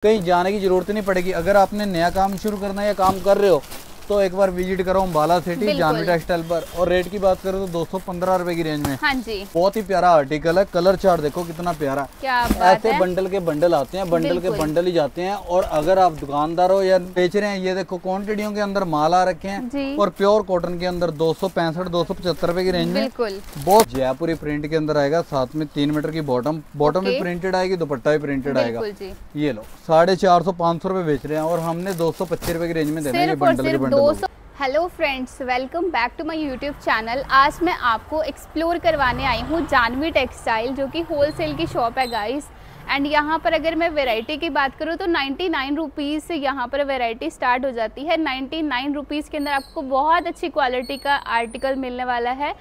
कहीं जाने की जरूरत नहीं पड़ेगी। अगर आपने नया काम शुरू करना है या काम कर रहे हो तो एक बार विजिट करो अम्बाला सिटी जानवी टेक्सटाइल पर। और रेट की बात करें तो 215 रुपए की रेंज में। हाँ जी, बहुत ही प्यारा आर्टिकल है। कलर चार्ट देखो कितना प्यारा। क्या बात ऐसे बंडल के बंडल आते हैं, बंडल के बंडल ही जाते हैं। और अगर आप दुकानदार हो या बेच रहे हैं, ये देखो क्वांटिटियों के अंदर माल आ रखे हैं और प्योर कॉटन के अंदर 265-275 रुपए की रेंज में। बहुत जयपुरी प्रिंट के अंदर आएगा। साथ में 3 मीटर की बॉटम भी प्रिंटेड आएगी, दुपट्टा भी प्रिंटेड आएगा। ये लो 450-500 रुपए बेच रहे हैं और हमने 225 रुपए की रेंज में देना है बंडल के bundle. Hello friends, welcome back to my YouTube channel. आज मैं आपको एक्सप्लोर करवाने आई हूँ जानवी टेक्सटाइल, जो कि होलसेल की शॉप है गाइस। एंड यहाँ पर अगर मैं वैरायटी की बात करूँ तो 99 रुपीज़ से यहाँ पर वैरायटी स्टार्ट हो जाती है। 99 रुपीज़ के अंदर आपको बहुत अच्छी क्वालिटी का आर्टिकल मिलने वाला है।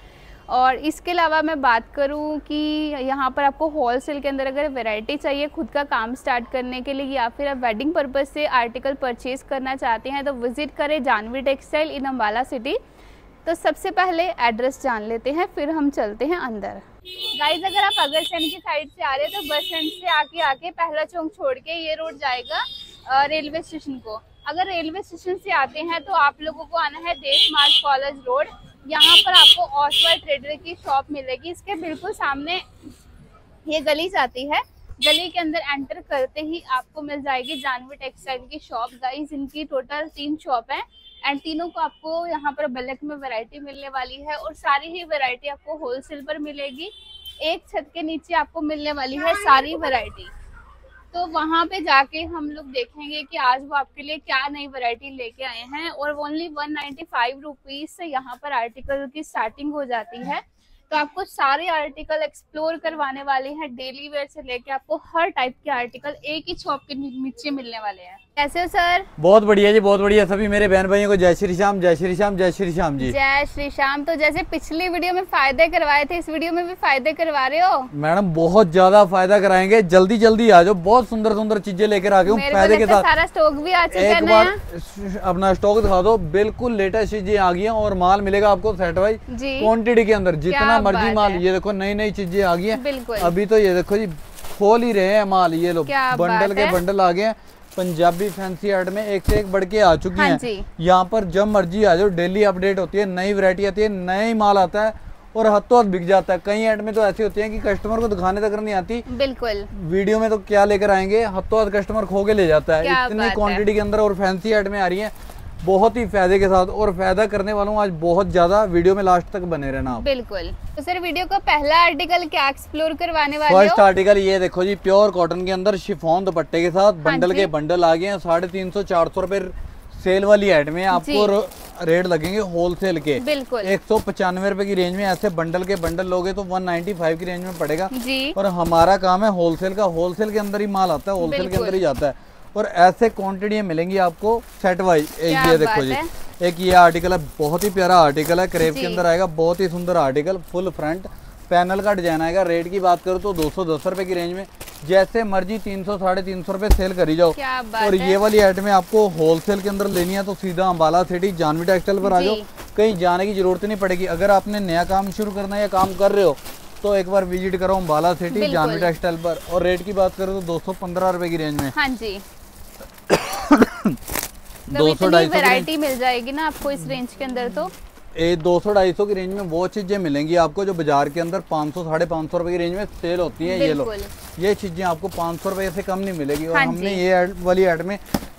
और इसके अलावा मैं बात करूं कि यहाँ पर आपको होलसेल के अंदर अगर वैरायटी चाहिए खुद का काम स्टार्ट करने के लिए या फिर आप वेडिंग पर्पस से आर्टिकल परचेज करना चाहते हैं तो विजिट करें Janvi textile in Ambala city. तो सबसे पहले एड्रेस जान लेते हैं, फिर हम चलते हैं अंदर। गाइस, अगर आप अगरसैन की साइड से आ रहे हैं तो बस स्टैंड से आके पहला चौक छोड़ के ये रोड जाएगा रेलवे स्टेशन को। अगर रेलवे स्टेशन से आते हैं तो आप लोगों को आना है देश मार्ग कॉलेज रोड। यहाँ पर आपको ऑसवर्ल्ड ट्रेडर की शॉप मिलेगी। इसके बिल्कुल सामने ये गली जाती है। गली के अंदर एंटर करते ही आपको मिल जाएगी जानवी टेक्सटाइल की शॉप। गाइस, इनकी टोटल 3 शॉप है एंड तीनों को आपको यहाँ पर बल्क में वैरायटी मिलने वाली है और सारी ही वैरायटी आपको होलसेल पर मिलेगी। एक छत के नीचे आपको मिलने वाली है सारी वैरायटी। तो वहाँ पे जाके हम लोग देखेंगे कि आज वो आपके लिए क्या नई वैरायटी लेके आए हैं। और ओनली 195 रुपीज़ से यहाँ पर आर्टिकल की स्टार्टिंग हो जाती है। तो आपको सारे आर्टिकल एक्सप्लोर करवाने वाले हैं, डेली वेयर से लेके आपको हर टाइप के आर्टिकल एक ही शॉप के नीचे मिलने वाले हैं। कैसे हो सर? बहुत बढ़िया जी, बहुत बढ़िया। सभी मेरे बहन भाइयों को जय श्री श्याम, जय श्री श्याम, जय श्री श्याम जी। जय श्री श्याम। तो जैसे पिछली वीडियो में फायदे करवाए थे, इस वीडियो में भी फायदे करवा रहे हो? मैडम बहुत ज्यादा फायदा कराएंगे, जल्दी जल्दी आ जाओ। बहुत सुंदर सुंदर चीजें लेकर आ गए हूँ फायदे के साथ। सारा स्टॉक भी आ चुका है। एक बार अपना स्टॉक दिखा दो। बिल्कुल लेटेस्ट चीजें आ गई हैं और माल मिलेगा आपको सेट वाइज क्वांटिटी के अंदर, जितना मर्जी माल। ये देखो नई नई चीजें आ गई हैं अभी। तो ये देखो जी खोल ही रहे हैं माल। ये लोग बंडल के बंडल आ गए हैं। पंजाबी फैंसी आर्ट में एक से एक बढ़ के आ चुकी हैं। यहाँ पर जब मर्जी आ जाओ, डेली अपडेट होती है, नई वैरायटी आती है, नई माल आता है और हाथों हाथ बिक जाता है। कई ऐड में तो ऐसी होती है कि कस्टमर को दिखाने तक नहीं आती। बिल्कुल वीडियो में तो क्या लेकर आएंगे, हाथों हाथ कस्टमर खो के ले जाता है। इतनी क्वांटिटी के अंदर और फैंसी ऐड में आ रही है बहुत ही फायदे के साथ। और फायदा करने वालों आज बहुत ज्यादा, वीडियो में लास्ट तक बने रहना आप। बिल्कुल। तो सर वीडियो का पहला आर्टिकल क्या एक्सप्लोर करवाने वाले हो? फर्स्ट आर्टिकल ये देखो जी, प्योर कॉटन के अंदर शिफॉन दुपट्टे के साथ बंडल के बंडल आ गए हैं। 350-400 रुपए सेल वाली ऐड में आपको रेट लगेंगे होलसेल के। 195 रुपए की रेंज में। ऐसे बंडल के बंडल लोगे तो 195 की रेंज में पड़ेगा। और हमारा काम है होलसेल का। होलसेल के अंदर ही माल आता है, होलसेल के अंदर ही जाता है। और ऐसे क्वांटिटी मिलेंगी आपको सेट वाइज। ये देखो जी, एक ये आर्टिकल है, बहुत ही प्यारा आर्टिकल है, क्रेप के अंदर आएगा। बहुत ही सुंदर आर्टिकल, फुल फ्रंट पैनल का डिजाइन आएगा। रेट की बात करूँ तो 210 रुपए की रेंज में। जैसे मर्जी 300-350 रुपए सेल करी जाओ। और ये वाली आइटम आपको होलसेल के अंदर लेनी है तो सीधा अम्बाला सिटी जानवी टेक्सटाइल पर आ जाओ। कहीं जाने की जरूरत नहीं पड़ेगी। अगर आपने नया काम शुरू करना है या काम कर रहे हो तो एक बार विजिट करो अम्बाला सिटी जानवी टेक्सटाइल पर। और रेट की बात करूँ तो 215 रुपए की रेंज में। हाँ जी 200-250 वैरायटी मिल जाएगी ना आपको इस रेंज के अंदर। तो 200-250 की रेंज में वो चीजें मिलेंगी आपको जो बाजार के अंदर 500-550 रुपए की रेंज में सेल होती हैं। ये लो, ये चीजें आपको 500 रुपए से कम नहीं मिलेगी। और हमने ये वाली ऐड में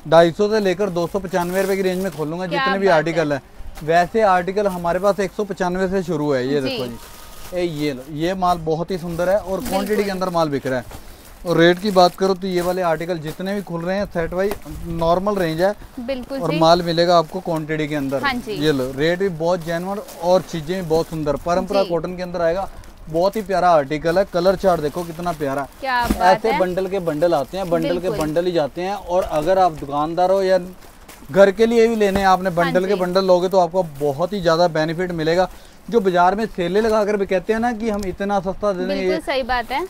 250 से लेकर 295 रुपए की रेंज में खोलूंगा जितने भी आर्टिकल है। वैसे आर्टिकल हमारे पास 195 से शुरू है। ये देखो जी, ये लो, ये माल बहुत ही सुंदर है और क्वांटिटी के अंदर माल बिक रहा है। और रेट की बात करो तो ये वाले आर्टिकल जितने भी खुल रहे हैं सेट वाइज नॉर्मल रेंज है। बिल्कुल। और माल मिलेगा आपको क्वांटिटी के अंदर। ये लो, रेट भी बहुत जेन्युइन और चीजें भी बहुत सुंदर। परंपरा कॉटन के अंदर आएगा। बहुत ही प्यारा आर्टिकल है। कलर चार्ट देखो कितना प्यारा। ऐसे बंडल के बंडल आते हैं, बंडल के बंडल ही जाते हैं। और अगर आप दुकानदार हो या घर के लिए भी लेने हैं आपने, बंडल के बंडल लोगे तो आपको बहुत ही ज्यादा बेनिफिट मिलेगा। जो बाजार में सेले लगाकर भी कहते हैं ना कि हम इतना सस्ता दे देंगे, सही बात है,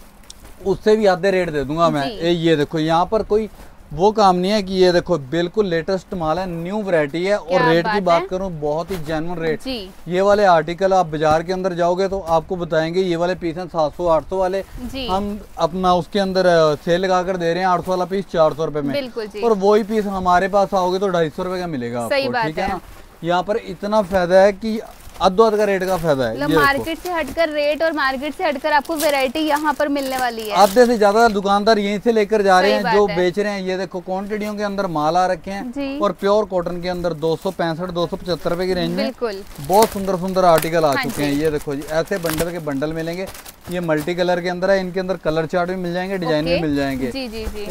उससे भी आधे रेट दे दूंगा मैं। ये देखो यहाँ पर कोई वो काम नहीं है कि ये देखो बिल्कुल लेटेस्ट माल है, न्यू वैरायटी है। और रेट की बात करूं बहुत ही जेन्युइन रेट। ये वाले आर्टिकल आप बाजार के अंदर जाओगे तो आपको बताएंगे ये वाले पीस हैं 700-800 वाले, हम अपना उसके अंदर सेल लगा कर दे रहे हैं 800 वाला पीस 400 रुपए में। और वही पीस हमारे पास आओगे तो 250 रुपए का मिलेगा आपको, ठीक है ना। यहाँ पर इतना फायदा है कि अद्भुत का रेट का फायदा है। मतलब मार्केट से हटकर रेट और मार्केट से हटकर आपको वैरायटी यहाँ पर मिलने वाली है। आधे से ज्यादा दुकानदार यहीं से लेकर जा रहे हैं जो बेच रहे हैं। ये देखो क्वांटिटियों के अंदर माल आ रखे हैं और प्योर कॉटन के अंदर 265-275 रुपए की रेंज में बहुत सुंदर सुंदर आर्टिकल आ चुके हैं। ये देखो जी ऐसे बंडल के बंडल मिलेंगे, ये मल्टी कलर के अंदर है, इनके अंदर कलर चार्ट भी मिल जाएंगे, डिजाइन भी मिल जाएंगे।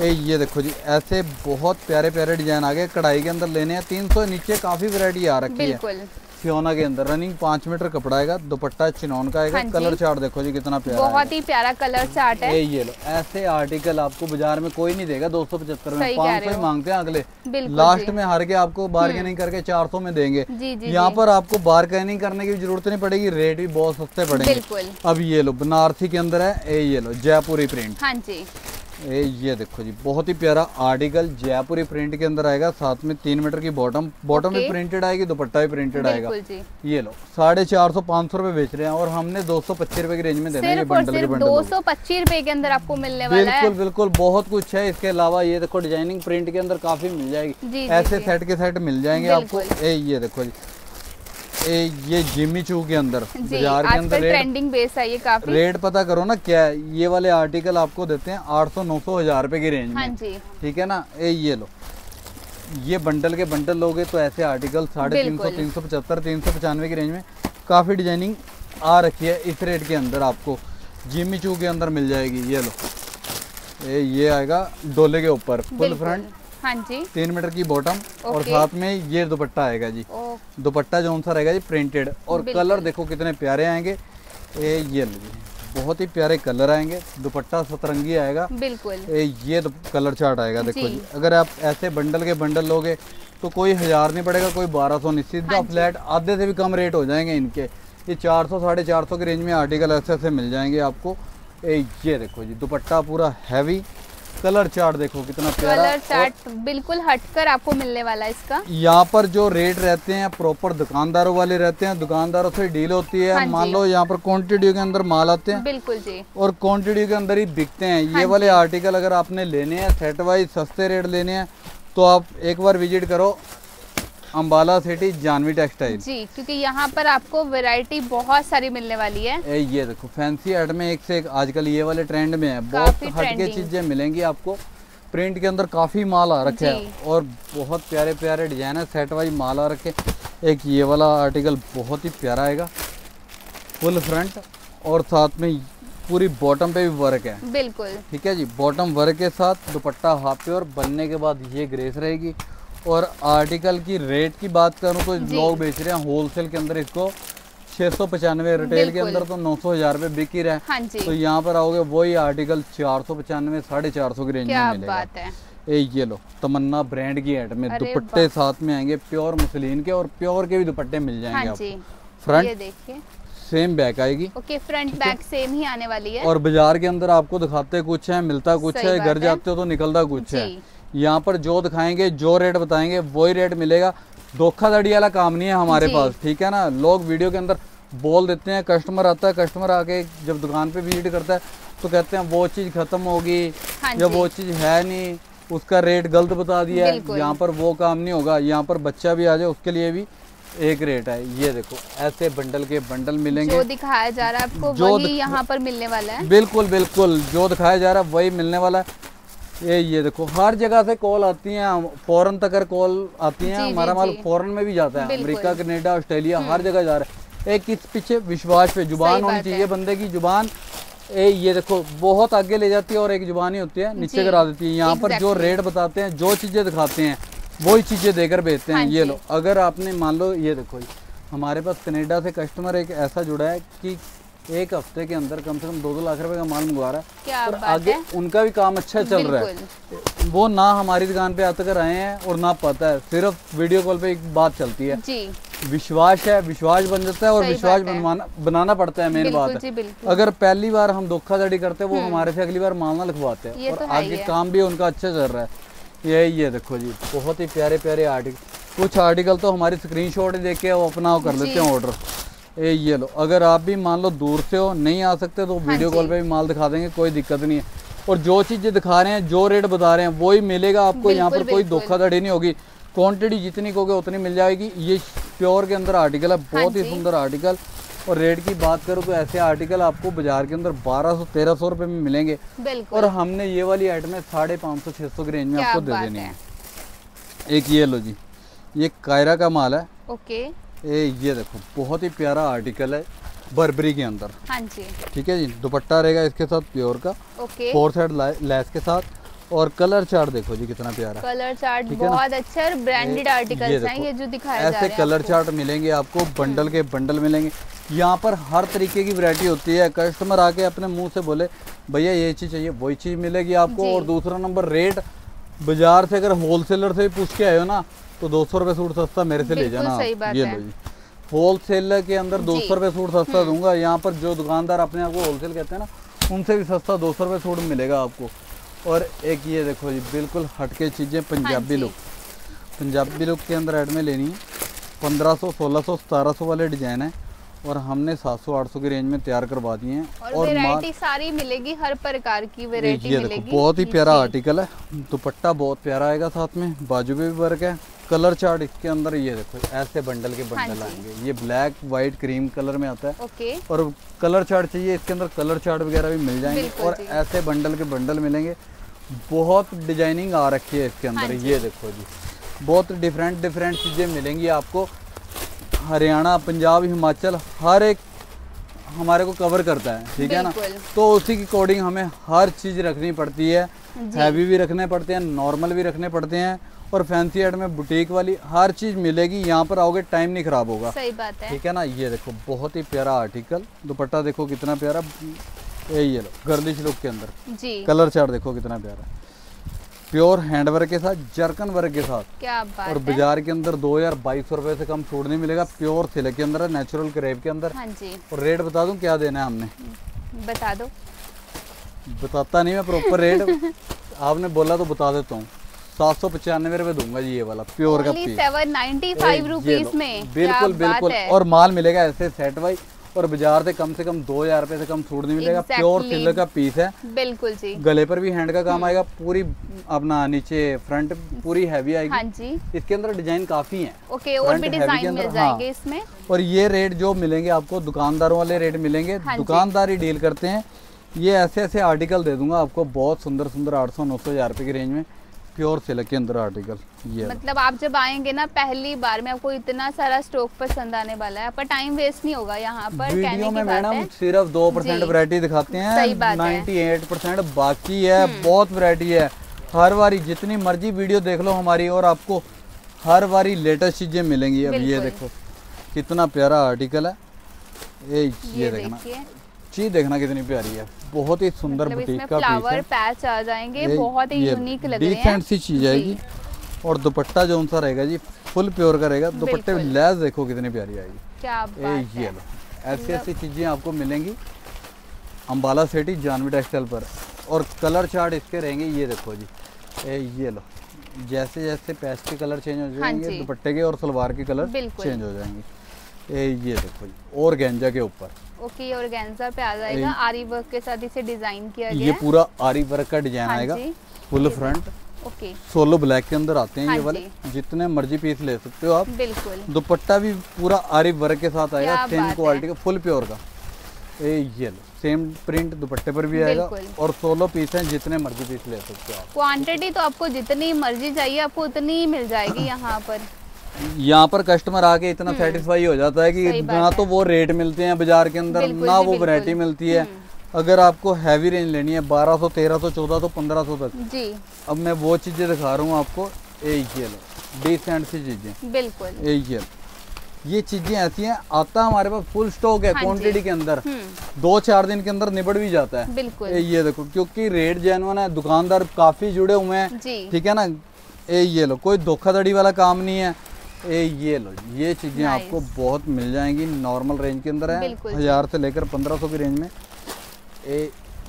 ये देखो जी ऐसे बहुत प्यारे प्यारे डिजाइन आ गए, कढ़ाई के अंदर लेने हैं। 300 नीचे काफी वैरायटी आ रखी है। फियोना के अंदर रनिंग 5 मीटर कपड़ा आएगा, दुपट्टा चिनौन का आएगा। कलर चार्ट देखो जी कितना प्यारा, बहुत ही प्यारा कलर चार्ट है। ये लो ऐसे आर्टिकल आपको बाजार में कोई नहीं देगा 275 में, 500 ही मांगते हैं अगले। लास्ट में हार के आपको बार्गेनिंग करके 400 में देंगे। यहाँ पर आपको बार्गेनिंग करने की जरूरत नहीं पड़ेगी, रेट भी बहुत सस्ते पड़ेंगे। अब ये लो बनारसी के अंदर है, ये लो जयपुरी प्रिंट। हाँ जी ये देखो जी बहुत ही प्यारा आर्टिकल जयपुरी प्रिंट के अंदर आएगा। साथ में 3 मीटर की बॉटम भी प्रिंटेड आएगी, दुपट्टा भी प्रिंटेड आएगा। ये लो 450-500 रुपए बेच रहे हैं और हमने 225 रुपए की रेंज में देना है। ये बंडल के बंडल 225 रुपए के अंदर आपको मिलने वाला है। बिल्कुल बिल्कुल बहुत कुछ है। इसके अलावा ये देखो डिजाइनिंग प्रिंट के अंदर काफी मिल जाएगी, ऐसे सेट के सेट मिल जाएंगे आपको। ये देखो जी ये जिम्मी चू के अंदर बाजार के अंदर ट्रेंडिंग बेस है ये काफी। रेट पता करो ना क्या है, ये वाले आर्टिकल आपको देते हैं 800-900-1000 रुपए की रेंज में, ठीक है ना। ये लो ये बंडल के बंडल लोगे तो ऐसे आर्टिकल 350, 375, 395 की रेंज में काफी डिजाइनिंग आ रखी है। इस रेट के अंदर आपको जिम्मी चू के अंदर मिल जाएगी। ये लो ये आएगा डोले के ऊपर फुल फ्रंट, हाँ जी 3 मीटर की बॉटम और साथ में ये दुपट्टा आएगा जी। दुपट्टा जो सा रहेगा जी प्रिंटेड। और कलर देखो कितने प्यारे आएंगे। ये बहुत ही प्यारे कलर आएंगे, दुपट्टा सतरंगी आएगा। बिल्कुल ये कलर चार्ट आएगा देखो जी। अगर आप ऐसे बंडल के बंडल लोगे तो कोई 1000 नहीं पड़ेगा, कोई 1200 नहीं, सीधा फ्लैट आधे से भी कम रेट हो जाएंगे इनके। ये 400-450 की रेंज में आर्टिकल ऐसे ऐसे मिल जाएंगे आपको। ये देखो जी दुपट्टा पूरा हैवी, कलर चार्ट देखो कितना प्यारा। कलर चार्ट बिल्कुल हटकर आपको मिलने वाला है इसका। यहाँ पर जो रेट रहते हैं प्रॉपर दुकानदारों वाले रहते हैं, दुकानदारों से डील होती है। मान लो यहाँ पर क्वांटिटी के अंदर माल आते हैं, बिल्कुल जी, और क्वांटिटी के अंदर ही बिकते हैं। ये वाले आर्टिकल अगर आपने लेने हैं सेट वाइज सस्ते रेट लेने हैं तो आप एक बार विजिट करो अम्बाला सिटी जानवी टेक्सटाइल जी, क्योंकि यहाँ पर आपको वैरायटी बहुत सारी मिलने वाली है। ये देखो फैंसी आइटम में एक से एक आजकल ये वाले ट्रेंड में है, बहुत हटके चीजें मिलेंगी आपको। प्रिंट के अंदर काफी माल आ रखे है और बहुत प्यारे प्यारे डिजाइन है, सेट वाइज माल आ रखे। एक ये वाला आर्टिकल बहुत ही प्यारा आएगा, फुल फ्रंट और साथ में पूरी बॉटम पे भी वर्क है। बिल्कुल ठीक है जी, बॉटम वर्क के साथ दुपट्टा हाफ पे और बनने के बाद ये ग्रेस रहेगी। और आर्टिकल की रेट की बात करूं तो लोग बेच रहे हैं होलसेल के अंदर इसको 695, रिटेल के अंदर तो 900-1000 रुपए बिक ही रहे हैं। हाँ तो यहाँ पर आओगे वही आर्टिकल 495, 450 की रेंज में मिलेगा। बात है। ये लो तमन्ना ब्रांड की आइटम में दुपट्टे साथ में आएंगे, प्योर मसलिन के और प्योर के भी दुपट्टे मिल जाएंगे आपको। फ्रंट देखिए सेम बैक आएगी। ओके फ्रंट बैक सेम ही आने वाली है। और बाजार के अंदर आपको दिखाते कुछ है, मिलता कुछ है, घर जाते हो तो निकलता कुछ है। यहाँ पर जो दिखाएंगे जो रेट बताएंगे वही रेट मिलेगा। धोखाधड़ी वाला काम नहीं है हमारे पास, ठीक है ना। लोग वीडियो के अंदर बोल देते हैं, कस्टमर आता है, कस्टमर आके जब दुकान पे विजिट करता है तो कहते हैं वो चीज़ खत्म होगी या वो चीज़ है नहीं, उसका रेट गलत बता दिया है। यहाँ पर वो काम नहीं होगा। यहाँ पर बच्चा भी आ जाए उसके लिए भी एक रेट है। ये देखो ऐसे बंडल के बंडल मिलेंगे, जो दिखाया जा रहा है आपको वही यहाँ पर मिलने वाला है। बिल्कुल बिल्कुल जो दिखाया जा रहा है वही मिलने वाला है। ये देखो हर जगह से कॉल आती हैं, फॉरेन तक कॉल आती हैं। हमारा माल फॉरेन में भी जाता है, अमेरिका, कनाडा, ऑस्ट्रेलिया हर जगह जा रहा है। एक इस पीछे विश्वास पे जुबान होनी चाहिए बंदे की। जुबान ये देखो बहुत आगे ले जाती है और एक जुबान ही होती है नीचे करा देती है। यहाँ पर जो रेट बताते हैं, जो चीजें दिखाते हैं वही चीजें देकर बेचते हैं। ये लो अगर आपने मान लो ये देखो हमारे पास कनाडा से कस्टमर एक ऐसा जुड़ा है कि एक हफ्ते के अंदर कम से कम 2-2 लाख रुपए का माल मंगवा रहा है और आगे उनका भी काम अच्छा चल रहा है। वो ना हमारी दुकान पे आते कर आए हैं और ना पता है, सिर्फ वीडियो कॉल पे एक बात चलती है जी। विश्वास है, विश्वास बन जाता है और विश्वास बनाना पड़ता है, मेन बात है। अगर पहली बार हम धोखाधड़ी करते हैं वो हमारे से अगली बार माल ना लिखवाते हैं और आगे काम भी उनका अच्छा चल रहा है। ये देखो जी, बहुत ही प्यारे प्यारे आर्टिकल। कुछ आर्टिकल तो हमारी स्क्रीनशॉट देख के वो अपना कर लेते हैं ऑर्डर। ये लो, अगर आप भी मान लो दूर से हो, नहीं आ सकते तो वीडियो कॉल पे भी माल दिखा देंगे, कोई दिक्कत नहीं है। और जो चीज़ें दिखा रहे हैं, जो रेट बता रहे हैं वही मिलेगा आपको। यहाँ पर कोई धोखाधड़ी नहीं होगी। क्वांटिटी जितनी कहोगे उतनी मिल जाएगी। ये प्योर के अंदर आर्टिकल है, बहुत ही सुंदर आर्टिकल। और रेट की बात करूँ तो ऐसे आर्टिकल आपको बाजार के अंदर 1200-1300 रुपए में मिलेंगे। और हमने ये वाली आइटमें 550-600 की रेंज में आपको दे देनी है। एक ये लो जी, ये कायरा का माल है। ओके, ये देखो, बहुत ही प्यारा आर्टिकल है, बर्बरी के अंदर। हाँ जी, ठीक है जी। दुपट्टा रहेगा इसके साथ प्योर का, ओके, 4 साइड लेस के साथ। और कलर चार्ट देखो जी कितना प्यारा, कलर चार्ट बहुत अच्छा है। ब्रांडेड आर्टिकल्स हैं ये जो दिखाए जा रहे हैं। ऐसे कलर चार्ट मिलेंगे आपको, बंडल के बंडल मिलेंगे। यहाँ पर हर तरीके की वैरायटी होती है। कस्टमर आके अपने मुंह से बोले भैया ये चीज़ चाहिए, वही चीज़ मिलेगी आपको। और दूसरा नंबर रेट, बाजार से अगर होलसेलर से पूछ के आए हो ना तो 200 रुपये सूट सस्ता मेरे से ले जाना। ये लो जी, होलसेलर के अंदर 200 रुपये सूट सस्ता दूंगा। यहाँ पर जो दुकानदार अपने आप को होलसेल कहते हैं ना, उनसे भी सस्ता 200 रुपये सूट मिलेगा आपको। और एक ये देखो जी, बिल्कुल हटके चीज़ें, पंजाबी लुक। पंजाबी लुक के अंदर ऐड में लेनी है। 1500, 1600, 1700 वाले डिजाइन है और हमने 700-800 की रेंज में तैयार करवा दिए हैं। और वैरायटी सारी मिलेगी, हर प्रकार की वैरायटी मिलेगी। बहुत ही प्यारा आर्टिकल है। दुपट्टा बहुत प्यारा आएगा, साथ में बाजू में भी वर्क है। कलर चार्ट इसके अंदर ये देखो, ऐसे बंडल के बंडल आएंगे। ये ब्लैक, व्हाइट, क्रीम कलर में आता है। ओके। और कलर चार्ट चाहिए इसके अंदर, कलर चार्ट वगैरह भी मिल जाएंगे। और ऐसे बंडल के बंडल मिलेंगे। बहुत डिजाइनिंग आ रखी है इसके अंदर। ये देखो जी, बहुत डिफरेंट डिफरेंट चीज़ें मिलेंगी आपको। हरियाणा, पंजाब, हिमाचल, हर एक हमारे को कवर करता है, ठीक है ना। तो उसी के अकॉर्डिंग हमें हर चीज़ रखनी पड़ती है। हैवी भी रखने पड़ते हैं, नॉर्मल भी रखने पड़ते हैं। और फैंसी एड में बुटीक वाली हर चीज़ मिलेगी। यहाँ पर आओगे टाइम नहीं खराब होगा। सही बात है, ठीक है ना। ये देखो, बहुत ही प्यारा आर्टिकल। दुपट्टा देखो कितना प्यारा, ये लो, गर्दिश लुक के अंदर जी। कलर चार्ट देखो कितना प्यारा, प्योर हैंड वर्क के साथ, जरकन वर्क के साथ। क्या बात और बाजार के अंदर 2200 रुपए से कम छूट नहीं मिलेगा। प्योर सिल्क के अंदर है, नेचुरल क्रेप के अंदर। हाँ जी। और रेट बता दूं क्या देना है हमने? बता दो। बताता नहीं मैं प्रॉपर रेट, आपने बोला तो बता देता हूँ। 795 रुपए दूंगा जी ये वाला प्योर का पीस, 795 रुपीस में। बिल्कुल बिल्कुल। और माल मिलेगा ऐसे सेट वाइज। और बाजार से कम 2000 रुपए से कम छूट नहीं मिलेगा। प्योर सिल्क का पीस है, बिल्कुल जी। गले पर भी हैंड का काम आएगा। पूरी अपना नीचे फ्रंट पूरी हैवी आएगी। हाँ जी। इसके अंदर डिजाइन काफी हैं। ओके, और भी डिजाइन मिल जाएंगे इसमें। और ये रेट जो मिलेंगे आपको, दुकानदारों वाले रेट मिलेंगे। दुकानदार ही डील करते हैं। ये ऐसे ऐसे आर्टिकल दे दूंगा आपको, बहुत सुंदर सुंदर 800-900 रुपए की रेंज में, प्योर सिल्क के अंदर आर्टिकल। ये मतलब आप जब आएंगे ना पहली बार में, आपको इतना सारा स्टॉक पसंद आने वाला है। आपका टाइम वेस्ट नहीं होगा यहाँ पर। वीडियो में मैडम सिर्फ 2% वैरायटी दिखाते हैं। सही बात 98% बाकी है। बहुत वैरायटी है। हर बारी जितनी मर्जी वीडियो देख लो हमारी, और आपको हर बारी लेटेस्ट चीजें मिलेंगी। अब ये देखो कितना प्यारा आर्टिकल है। ये देखना, चीज देखना कितनी प्यारी है। बहुत ही सुंदर बुटीक का फ्लावर पैच आ जाएंगे, बहुत ही यूनिक लग रहे हैं। डिसेंट सी चीज आएगी। और दुपट्टा जो उनसा रहेगा जी, फुल प्योर का रहेगा। दुपट्टे में लेस देखो कितनी प्यारी आएगी। क्या बात है। ऐसी ऐसी चीजें आपको मिलेंगी अंबाला सिटी जानवी टेक्सटाइल पर। और कलर चार्ट इसके रहेंगे। ये देखो जी, ये लो, जैसे जैसे पैच के कलर चेंज हो जाएंगे, दुपट्टे के और सलवार के कलर चेंज हो जाएंगे। ये देखो जी, और गेंजा के ऊपर। ओके, और गेंजा पे आ जाएगा। आरी वर्क के साथ इसे डिजाइन किया गया है। ये पूरा आरी वर्क का डिजाइन आएगा, full front. Okay, solo black के अंदर आते हैं ये वाले। जितने मर्जी पीस ले सकते हो आप। बिल्कुल। दुपट्टा भी पूरा आरी वर्क के साथ आएगा, सेम क्वालिटी का, फुल प्योर का। ये लो, सेम प्रिंट दुपट्टे पर भी आएगा। और 16 पीस हैं, जितने मर्जी पीस ले सकते हो आप। क्वांटिटी तो आपको जितनी मर्जी चाहिए, आपको उतनी ही मिल जाएगी यहाँ पर। यहाँ पर कस्टमर आके इतना सेटिस्फाई हो जाता है कि ना तो वो रेट मिलते हैं बाजार के अंदर, ना वो वैरायटी मिलती है। अगर आपको हैवी रेंज लेनी है 1200, 1300, 1400, 1500 तक जी। अब मैं वो चीजें दिखा रहा हूँ आपको। ये लो, डिसेंट सी चीजें। बिल्कुल। ये चीजें ऐसी हैं, आता हमारे पास फुल स्टॉक है क्वांटिटी के अंदर। 2-4 दिन के अंदर निबड़ भी जाता है। बिल्कुल। ये देखो, क्योंकि रेट जेन्युइन है, दुकानदार काफी जुड़े हुए हैं, ठीक है ना। ये लो, कोई धोखाधड़ी वाला काम नहीं है। ये लो, ये चीजें आपको बहुत मिल जाएंगी। नॉर्मल रेंज के अंदर है, 1000 से लेकर 1500 की रेंज में।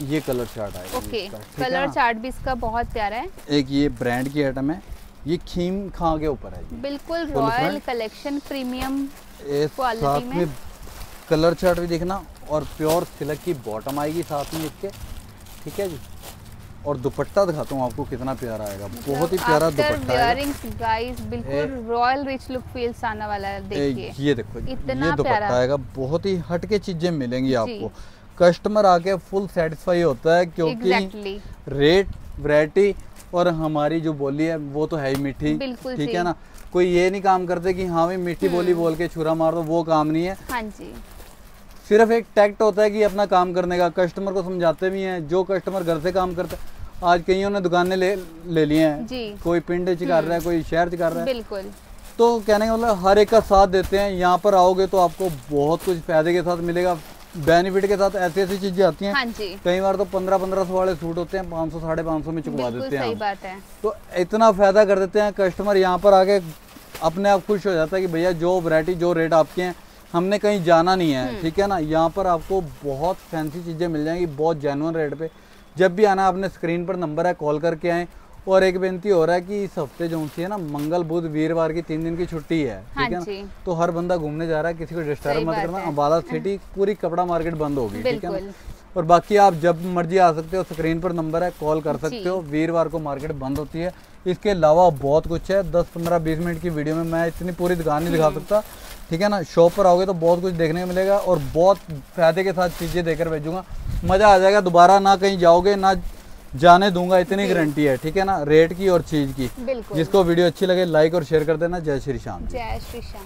ये कलर चार्ट आएगा। ओके, कलर चार्ट भी इसका बहुत प्यारा है। एक ये ब्रांड की आइटम है, ये खीम खां के ऊपर है, बिल्कुल रॉयल कलेक्शन प्रीमियम क्वालिटी में। कलर चार्ट भी देखना, और प्योर सिल्क की बॉटम आएगी साथ में इसके, ठीक है जी। और दुपट्टा दिखाता हूँ आपको कितना प्यारा आएगा, बहुत ही प्यारा दुपट्टा है गाइस, बिल्कुल रॉयल रिच लुक फील्स आने वाला है। देखिए ये देखो, इतना ये दुपट्टा आएगा, बहुत ही हटके चीजें मिलेंगी आपको। कस्टमर आके फुल सेटिस्फाई होता है, क्योंकि रेट, वैरायटी और हमारी जो बोली है वो तो है ही मीठी, ठीक है ना। कोई ये नहीं काम करते कि हाँ भाई मीठी बोली बोल के छुरा मार दो, वो काम नहीं है। हाँ जी, सिर्फ एक टैक्ट होता है कि अपना काम करने का, कस्टमर को समझाते भी हैं। जो कस्टमर घर से काम करते, आज कईयों ने दुकानें ले लिए हैं, कोई पिंड च कर रहा है, कोई शहर च कर रहा है, बिल्कुल। तो कहने का मतलब हर एक का साथ देते हैं। यहाँ पर आओगे तो आपको बहुत कुछ फायदे के साथ मिलेगा, बेनिफिट के साथ। ऐसी ऐसी चीजें आती हैं, हाँ जी। कई बार तो 1500 वाले सूट होते हैं 500 550 में चुकवा देते हैं, सही बात है। तो इतना फायदा कर देते हैं कस्टमर। यहाँ पर आके अपने आप खुश हो जाता है कि भैया जो वैरायटी, जो रेट आपके हैं, हमने कहीं जाना नहीं है, ठीक है ना। यहाँ पर आपको बहुत फैंसी चीजें मिल जाएंगी, बहुत जेन्युइन रेट पे। जब भी आना, अपने स्क्रीन पर नंबर है, कॉल करके आए। और एक बेनती हो रहा है कि इस हफ्ते जो सी है ना, मंगल बुध वीरवार की 3 दिन की छुट्टी है, ठीक है ना। तो हर बंदा घूमने जा रहा है, किसी को डिस्टर्ब मत करना। अम्बाला सिटी पूरी कपड़ा मार्केट बंद होगी, ठीक है ना। और बाकी आप जब मर्जी आ सकते हो, स्क्रीन पर नंबर है, कॉल कर सकते हो। वीरवार को मार्केट बंद होती है। इसके अलावा बहुत कुछ है, 10 15 20 मिनट की वीडियो में मैं इतनी पूरी दुकान नहीं दिखा सकता, ठीक है ना। शॉप पर आओगे तो बहुत कुछ देखने को मिलेगा, और बहुत फायदे के साथ चीजें देकर भेजूंगा, मजा आ जाएगा। दोबारा ना कहीं जाओगे, ना जाने दूंगा, इतनी गारंटी है, ठीक है ना, रेट की और चीज की। जिसको वीडियो अच्छी लगे लाइक और शेयर कर देना। जय श्री श्याम। जय श्री श्याम।